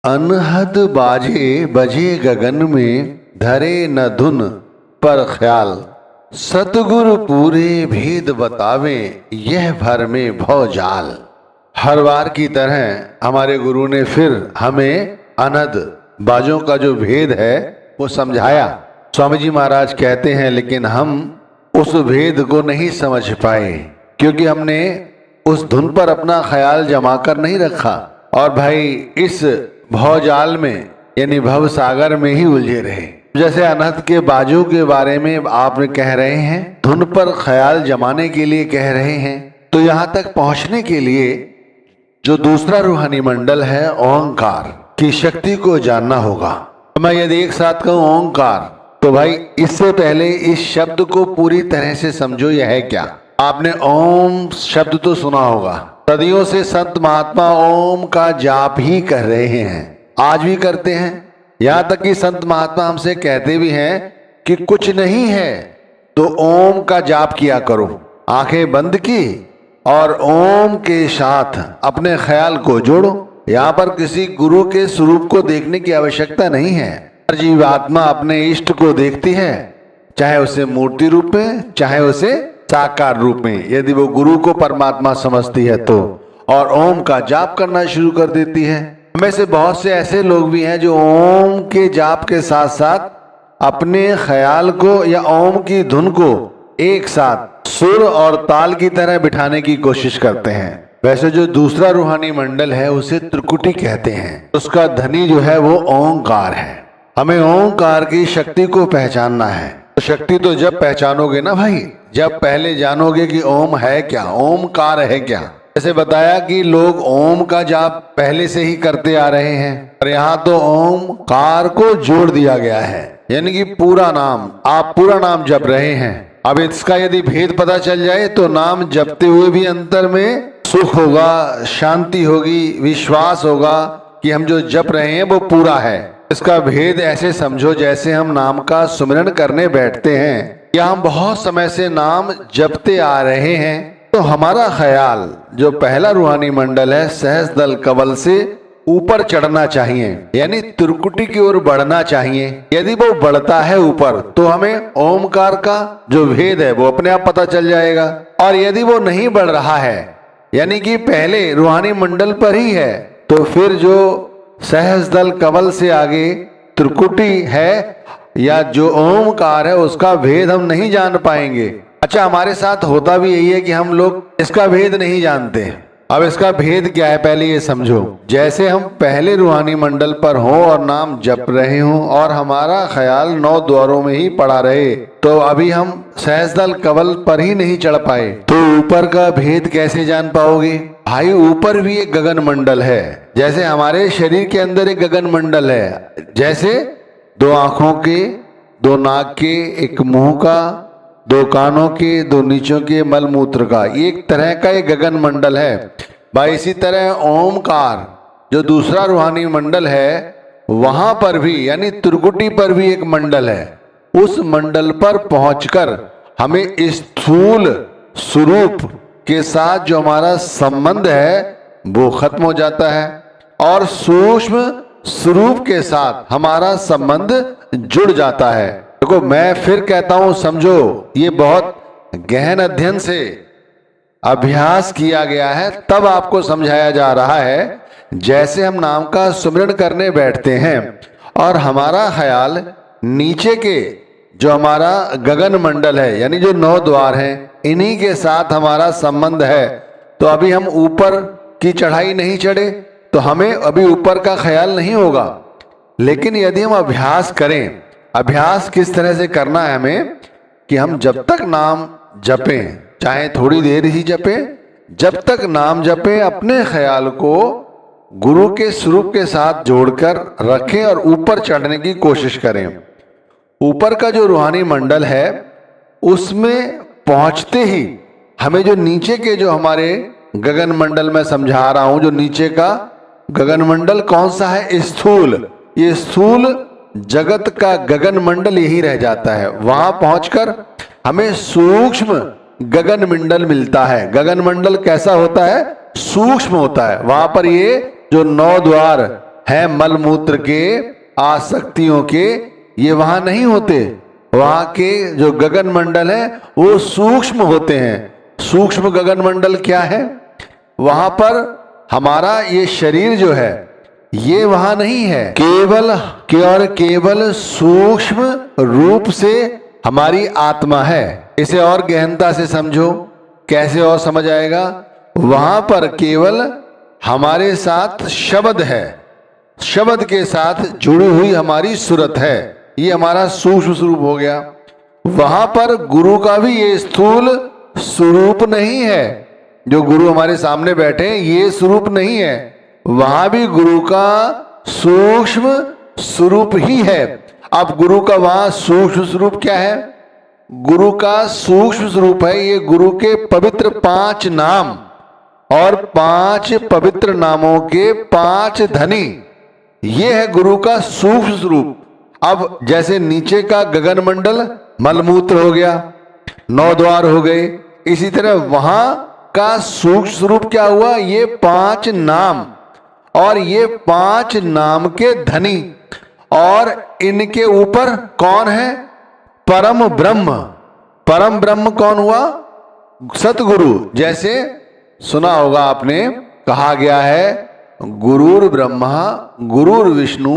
अनहद बाजे बजे गगन में, धरे न धुन पर ख्याल। सतगुरु पूरे भेद बतावे, यह भर में भवजाल। हर बार की तरह हमारे गुरु ने फिर हमें अनहद बाजों का जो भेद है वो समझाया। स्वामी जी महाराज कहते हैं लेकिन हम उस भेद को नहीं समझ पाए, क्योंकि हमने उस धुन पर अपना ख्याल जमा कर नहीं रखा और भाई इस भवजाल में यानी भव सागर में ही उलझे रहे। जैसे अनहद के बाजों के बारे में आपने कह रहे हैं, धुन पर ख्याल जमाने के लिए कह रहे हैं, तो यहाँ तक पहुँचने के लिए जो दूसरा रूहानी मंडल है ओंकार की शक्ति को जानना होगा। मैं यदि एक साथ कहूँ ओंकार, तो भाई इससे पहले इस शब्द को पूरी तरह से समझो यह है क्या। आपने ओम शब्द तो सुना होगा, सदियों से संत महात्मा ओम का जाप ही कर रहे हैं, आज भी करते हैं। यहाँ तक कि संत महात्मा हमसे कहते भी हैं कि कुछ नहीं है तो ओम का जाप किया करो, आंखें बंद की और ओम के साथ अपने ख्याल को जोड़ो। यहाँ पर किसी गुरु के स्वरूप को देखने की आवश्यकता नहीं है। हर जीवात्मा अपने इष्ट को देखती है, चाहे उसे मूर्ति रूप में चाहे उसे साकार रूप में। यदि वो गुरु को परमात्मा समझती है तो और ओम का जाप करना शुरू कर देती है। हमें से बहुत से ऐसे लोग भी हैं जो ओम के जाप के साथ साथ अपने ख्याल को या ओम की धुन को एक साथ सुर और ताल की तरह बिठाने की कोशिश करते हैं। वैसे जो दूसरा रूहानी मंडल है उसे त्रिकुटी कहते हैं, उसका धनी जो है वो ओंकार है। हमें ओंकार की शक्ति को पहचानना है। तो शक्ति तो जब पहचानोगे ना भाई, जब पहले जानोगे कि ओम है क्या, ओमकार है क्या। जैसे बताया कि लोग ओम का जाप पहले से ही करते आ रहे हैं और यहाँ तो ओमकार को जोड़ दिया गया है, यानी कि पूरा नाम, आप पूरा नाम जप रहे हैं। अब इसका यदि भेद पता चल जाए तो नाम जपते हुए भी अंतर में सुख होगा, शांति होगी, विश्वास होगा कि हम जो जप रहे हैं वो पूरा है। इसका भेद ऐसे समझो जैसे हम नाम का सुमिरन करने बैठते हैं या हम बहुत समय से नाम जपते आ रहे हैं, तो हमारा ख्याल जो पहला रूहानी मंडल है सहज दल कवल से ऊपर चढ़ना चाहिए, यानी त्रिकुटी की ओर बढ़ना चाहिए। यदि वो बढ़ता है ऊपर तो हमें ओमकार का जो भेद है वो अपने आप पता चल जाएगा। और यदि वो नहीं बढ़ रहा है, यानी कि पहले रूहानी मंडल पर ही है, तो फिर जो सहज दल कवल से आगे त्रिकुटी है या जो ओमकार है उसका भेद हम नहीं जान पाएंगे। अच्छा, हमारे साथ होता भी यही है कि हम लोग इसका भेद नहीं जानते। अब इसका भेद क्या है पहले ये समझो। जैसे हम पहले रूहानी मंडल पर हों और नाम जप रहे हों और हमारा ख्याल 9 द्वारों में ही पड़ा रहे, तो अभी हम सहजदल कवल पर ही नहीं चढ़ पाए, तो ऊपर का भेद कैसे जान पाओगे भाई। ऊपर भी एक गगन मंडल है, जैसे हमारे शरीर के अंदर एक गगन मंडल है, जैसे 2 आंखों के, 2 नाक के, एक मुंह का, 2 कानों के, 2 नीचों के, मल मूत्र का, एक तरह का एक गगन मंडल है भाई। इसी तरह ओमकार जो दूसरा रूहानी मंडल है वहां पर भी यानी त्रिकुटी पर भी एक मंडल है। उस मंडल पर पहुंचकर हमें स्थूल स्वरूप के साथ जो हमारा संबंध है वो खत्म हो जाता है और सूक्ष्म स्वरूप के साथ हमारा संबंध जुड़ जाता है। देखो मैं फिर कहता हूं, समझो ये बहुत गहन अध्ययन से अभ्यास किया गया है, तब आपको समझाया जा रहा है। जैसे हम नाम का सुमिरन करने बैठते हैं और हमारा ख्याल नीचे के जो हमारा गगन मंडल है यानी जो 9 द्वार हैं इन्हीं के साथ हमारा संबंध है, तो अभी हम ऊपर की चढ़ाई नहीं चढ़े तो हमें अभी ऊपर का ख्याल नहीं होगा। लेकिन यदि हम अभ्यास करें, अभ्यास किस तरह से करना है हमें कि हम जब तक नाम जपें, चाहे थोड़ी देर ही जपें, जब तक नाम जपें अपने ख्याल को गुरु के स्वरूप के साथ जोड़कर रखें और ऊपर चढ़ने की कोशिश करें। ऊपर का जो रूहानी मंडल है उसमें पहुंचते ही हमें जो नीचे के जो हमारे गगन मंडल में समझा रहा हूं, जो नीचे का गगन मंडल कौन सा है, स्थूल, ये स्थूल जगत का गगन मंडल यही रह जाता है। वहां पहुंचकर हमें सूक्ष्म गगन मंडल मिलता है। गगन मंडल कैसा होता है, सूक्ष्म होता है। वहां पर ये जो 9 द्वार हैं मलमूत्र के, आसक्तियों के, ये वहां नहीं होते। वहां के जो गगन मंडल है वो सूक्ष्म होते हैं। सूक्ष्म गगन मंडल क्या है? वहां पर हमारा ये शरीर जो है ये वहां नहीं है, केवल सूक्ष्म रूप से हमारी आत्मा है। इसे और गहनता से समझो, कैसे और समझ आएगा? वहां पर केवल हमारे साथ शब्द है, शब्द के साथ जुड़ी हुई हमारी सूरत है, ये हमारा सूक्ष्म स्वरूप हो गया। वहां पर गुरु का भी ये स्थूल स्वरूप नहीं है। जो गुरु हमारे सामने बैठे हैं ये स्वरूप नहीं है, वहां भी गुरु का सूक्ष्म स्वरूप ही है। अब गुरु का वहां सूक्ष्म स्वरूप क्या है? गुरु का सूक्ष्म स्वरूप है ये गुरु के पवित्र 5 नाम और 5 पवित्र नामों के 5 धनी, ये है गुरु का सूक्ष्म स्वरूप। अब जैसे नीचे का गगन मंडल मलमूत्र हो गया, 9 द्वार हो गए, इसी तरह वहां का सूक्ष्म स्वरूप क्या हुआ? ये 5 नाम और ये 5 नाम के धनी, और इनके ऊपर कौन है? परम ब्रह्म। परम ब्रह्म कौन हुआ? सतगुरु। जैसे सुना होगा आपने, कहा गया है गुरुर ब्रह्मा गुरुर विष्णु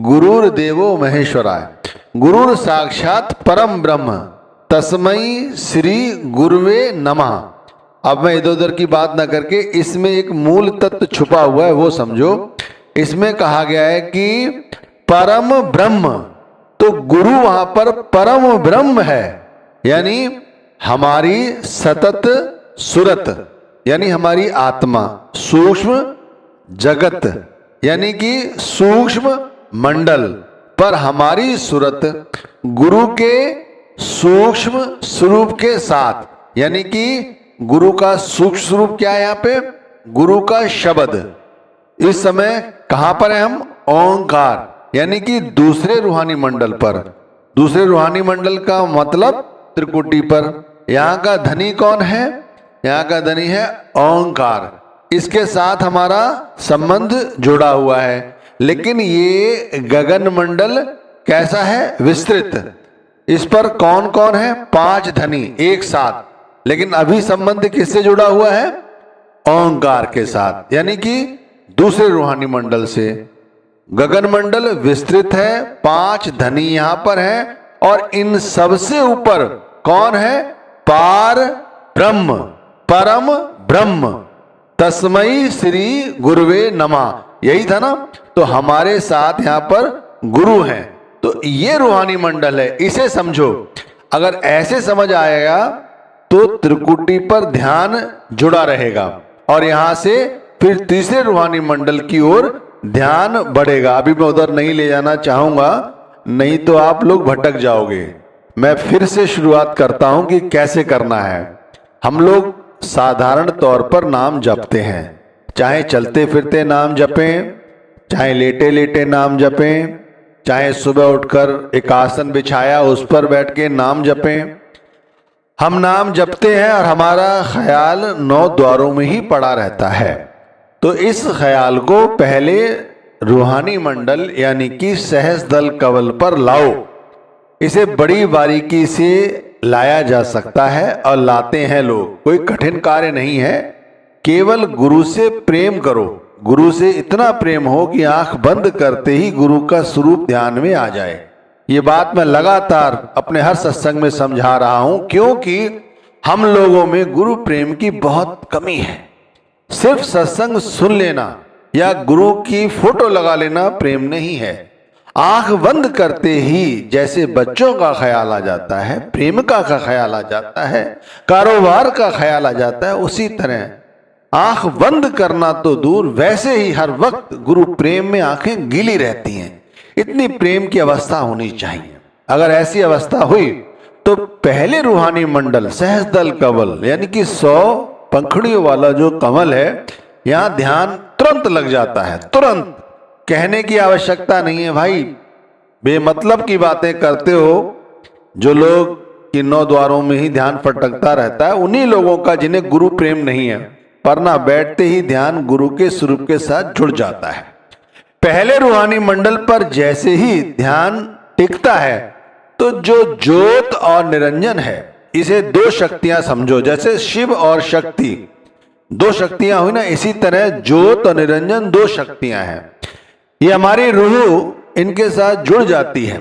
गुरुर्देवो महेश्वराय, गुरुर साक्षात परम ब्रह्म तस्मै श्री गुरुवे नमः। अब मैं इधर उधर की बात ना करके इसमें एक मूल तत्व छुपा हुआ है वो समझो। इसमें कहा गया है कि परम ब्रह्म, तो गुरु वहां पर परम ब्रह्म है, यानी हमारी सतत सुरत, यानी हमारी आत्मा, सूक्ष्म जगत यानी कि सूक्ष्म मंडल पर हमारी सुरत गुरु के सूक्ष्म स्वरूप के साथ, यानी कि गुरु का सूक्ष्म स्वरूप क्या है? यहाँ पे गुरु का शब्द। इस समय कहां पर है हम? ओंकार, यानी कि दूसरे रूहानी मंडल पर। दूसरे रूहानी मंडल का मतलब त्रिकुटी पर। यहाँ का धनी कौन है? यहाँ का धनी है ओंकार। इसके साथ हमारा संबंध जुड़ा हुआ है। लेकिन ये गगन मंडल कैसा है? विस्तृत। इस पर कौन कौन है? 5 धनी एक साथ, लेकिन अभी संबंध किससे जुड़ा हुआ है? ओंकार के साथ, यानी कि दूसरे रूहानी मंडल से। गगन मंडल विस्तृत है, 5 धनी यहां पर है, और इन सबसे ऊपर कौन है? पार ब्रह्म, परम ब्रह्म, तस्मै श्री गुरुवे नमः। यही था ना? तो हमारे साथ यहां पर गुरु हैं, तो ये रूहानी मंडल है, इसे समझो। अगर ऐसे समझ आएगा तो त्रिकुटी पर ध्यान जुड़ा रहेगा, और यहां से फिर तीसरे रूहानी मंडल की ओर ध्यान बढ़ेगा। अभी मैं उधर नहीं ले जाना चाहूंगा, नहीं तो आप लोग भटक जाओगे। मैं फिर से शुरुआत करता हूं कि कैसे करना है। हम लोग साधारण तौर पर नाम जपते हैं, चाहे चलते फिरते नाम जपें, चाहे लेटे लेटे नाम जपें, चाहे सुबह उठकर एक आसन बिछाया उस पर बैठ के नाम जपें। हम नाम जपते हैं और हमारा ख्याल 9 द्वारों में ही पड़ा रहता है। तो इस ख्याल को पहले रूहानी मंडल यानी कि सहस्त्रदल कवल पर लाओ। इसे बड़ी बारीकी से लाया जा सकता है और लाते हैं लोग, कोई कठिन कार्य नहीं है। केवल गुरु से प्रेम करो, गुरु से इतना प्रेम हो कि आंख बंद करते ही गुरु का स्वरूप ध्यान में आ जाए। ये बात मैं लगातार अपने हर सत्संग में समझा रहा हूं, क्योंकि हम लोगों में गुरु प्रेम की बहुत कमी है। सिर्फ सत्संग सुन लेना या गुरु की फोटो लगा लेना प्रेम नहीं है। आंख बंद करते ही जैसे बच्चों का ख्याल आ जाता है, प्रेमिका का ख्याल आ जाता है, कारोबार का ख्याल आ जाता है, उसी तरह आंख बंद करना तो दूर, वैसे ही हर वक्त गुरु प्रेम में आंखें गीली रहती हैं। इतनी प्रेम की अवस्था होनी चाहिए। अगर ऐसी अवस्था हुई तो पहले रूहानी मंडल सहस्त्रदल कमल यानी कि 100 पंखुड़ियों वाला जो कमल है, यहां ध्यान तुरंत लग जाता है। तुरंत, कहने की आवश्यकता नहीं है भाई। बेमतलब की बातें करते हो जो लोग कि 9 द्वारों में ही ध्यान फटकता रहता है, उन्हीं लोगों का जिन्हें गुरु प्रेम नहीं है, पर ना बैठते ही ध्यान गुरु के स्वरूप के साथ जुड़ जाता है। पहले रूहानी मंडल पर जैसे ही ध्यान टिकता है तो जो ज्योत और निरंजन है, इसे दो शक्तियां समझो, जैसे शिव और शक्ति दो शक्तियां हुई ना, इसी तरह ज्योत और निरंजन दो शक्तियां हैं। ये हमारी रूह इनके साथ जुड़ जाती है।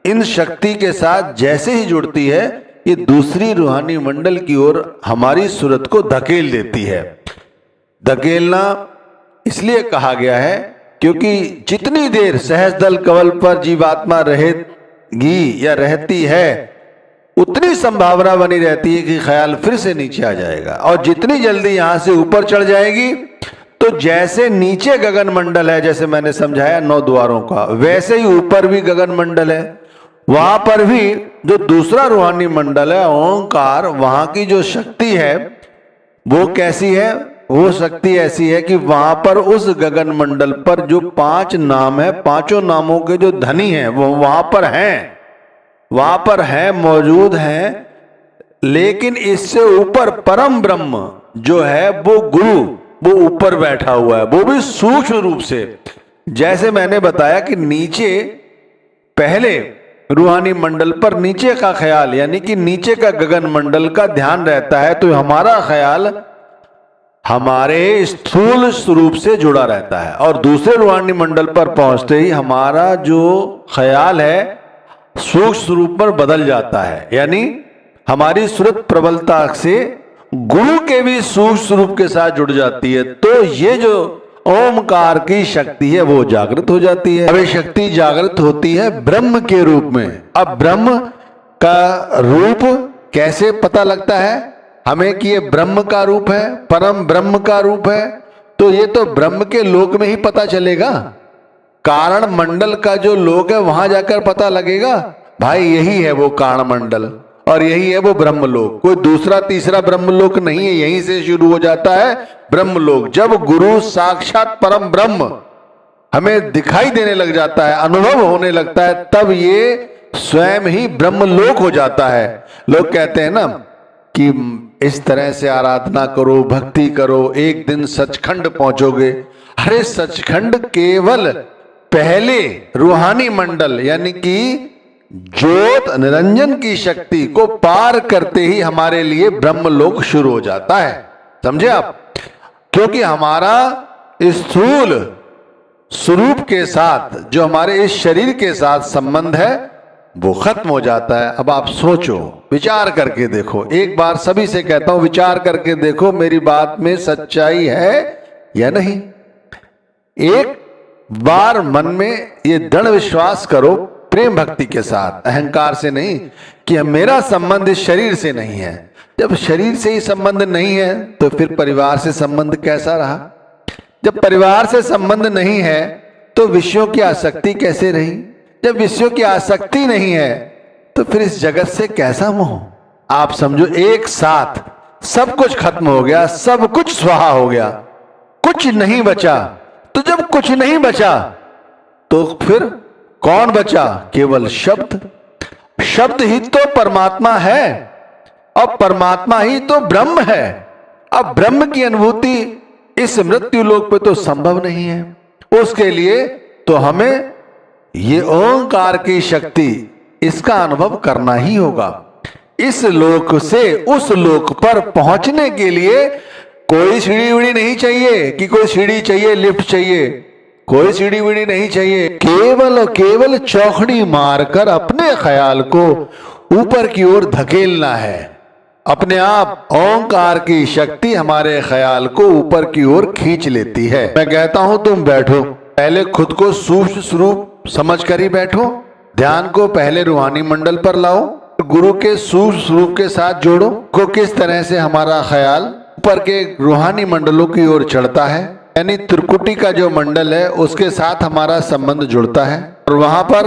इन शक्ति के साथ जैसे ही जुड़ती है, ये दूसरी रूहानी मंडल की ओर हमारी सूरत को धकेल देती है। धकेलना इसलिए कहा गया है क्योंकि जितनी देर सहस्त्रदल कवल पर जीवात्मा रहेगी या रहती है, उतनी संभावना बनी रहती है कि ख्याल फिर से नीचे आ जाएगा, और जितनी जल्दी यहां से ऊपर चढ़ जाएगी तो जैसे नीचे गगन मंडल है, जैसे मैंने समझाया 9 द्वारों का, वैसे ही ऊपर भी गगन मंडल है। वहां पर भी जो दूसरा रूहानी मंडल है ओंकार, वहां की जो शक्ति है वो कैसी है? वो शक्ति ऐसी है कि वहां पर उस गगन मंडल पर जो 5 नाम है, पांचों नामों के जो धनी हैं वो वहां पर हैं, मौजूद हैं। लेकिन इससे ऊपर परम ब्रह्म जो है वो गुरु, वो ऊपर बैठा हुआ है, वो भी सूक्ष्म रूप से। जैसे मैंने बताया कि नीचे पहले रूहानी मंडल पर नीचे का ख्याल यानी कि नीचे का गगन मंडल का ध्यान रहता है, तो हमारा ख्याल हमारे स्थूल स्वरूप से जुड़ा रहता है, और दूसरे रूहानी मंडल पर पहुंचते ही हमारा जो ख्याल है सूक्ष्म स्वरूप पर बदल जाता है, यानी हमारी सूरत प्रबलता से गुरु के भी सूक्ष्म स्वरूप के साथ जुड़ जाती है। तो ये जो ओमकार की शक्ति है वो जागृत हो जाती है। अब ये शक्ति जागृत होती है ब्रह्म के रूप में। अब ब्रह्म का रूप कैसे पता लगता है हमें कि ये ब्रह्म का रूप है, परम ब्रह्म का रूप है? तो ये तो ब्रह्म के लोक में ही पता चलेगा। कारण मंडल का जो लोक है वहां जाकर पता लगेगा, भाई यही है वो कारण मंडल और यही है वो ब्रह्मलोक। कोई दूसरा तीसरा ब्रह्मलोक नहीं है, यहीं से शुरू हो जाता है ब्रह्मलोक। जब गुरु साक्षात परम ब्रह्म हमें दिखाई देने लग जाता है, अनुभव होने लगता है, तब ये स्वयं ही ब्रह्मलोक हो जाता है। लोग कहते हैं ना कि इस तरह से आराधना करो, भक्ति करो, एक दिन सचखंड पहुंचोगे। अरे सचखंड केवल पहले रूहानी मंडल यानी कि ज्योत निरंजन की शक्ति को पार करते ही हमारे लिए ब्रह्मलोक शुरू हो जाता है। समझे आप? क्योंकि हमारा स्थूल स्वरूप के साथ जो हमारे इस शरीर के साथ संबंध है वो खत्म हो जाता है। अब आप सोचो, विचार करके देखो, एक बार सभी से कहता हूं विचार करके देखो मेरी बात में सच्चाई है या नहीं। एक बार मन में ये दृढ़ विश्वास करो, प्रेम भक्ति के साथ, अहंकार से नहीं, कि मेरा संबंध इस शरीर से नहीं है। जब शरीर से ही संबंध नहीं है तो फिर परिवार से संबंध कैसा रहा? जब परिवार से संबंध नहीं है तो विषयों की आसक्ति कैसे रही? जब विषयों की आसक्ति नहीं है तो फिर इस जगत से कैसा मोह? आप समझो एक साथ सब कुछ खत्म हो गया, सब कुछ स्वाहा हो गया, कुछ नहीं बचा। तो जब कुछ नहीं बचा तो फिर कौन बचा? केवल शब्द। शब्द ही तो परमात्मा है और परमात्मा ही तो ब्रह्म है। अब ब्रह्म की अनुभूति इस मृत्यु लोक पे तो संभव नहीं है। उसके लिए तो हमें ये ओंकार की शक्ति, इसका अनुभव करना ही होगा। इस लोक से उस लोक पर पहुंचने के लिए कोई सीढ़ी वीढ़ी नहीं चाहिए कि कोई सीढ़ी चाहिए, लिफ्ट चाहिए, कोई सीढ़ी वीढ़ी नहीं चाहिए। केवल और केवल चौखड़ी मारकर अपने ख्याल को ऊपर की ओर धकेलना है। अपने आप ओंकार की शक्ति हमारे ख्याल को ऊपर की ओर खींच लेती है। मैं कहता हूं तुम बैठो, पहले खुद को सूक्ष्म स्वरूप समझ कर ही बैठो। ध्यान को पहले रूहानी मंडल पर लाओ, गुरु के सूक्ष्म स्वरूप के साथ जोड़ो को किस तरह से हमारा ख्याल ऊपर के रूहानी मंडलों की ओर चढ़ता है, यानी त्रिकुटी का जो मंडल है उसके साथ हमारा संबंध जुड़ता है, और वहां पर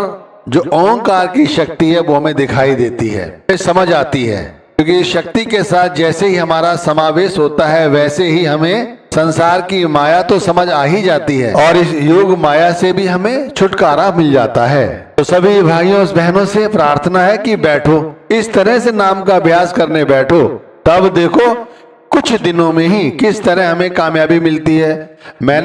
जो ओंकार की शक्ति है वो हमें दिखाई देती है, समझ आती है। क्योंकि शक्ति के साथ जैसे ही हमारा समावेश होता है वैसे ही हमें संसार की माया तो समझ आ ही जाती है, और इस योग माया से भी हमें छुटकारा मिल जाता है। तो सभी भाइयों बहनों से प्रार्थना है कि बैठो, इस तरह से नाम का अभ्यास करने बैठो, तब देखो कुछ दिनों में ही किस तरह हमें कामयाबी मिलती है। मैंने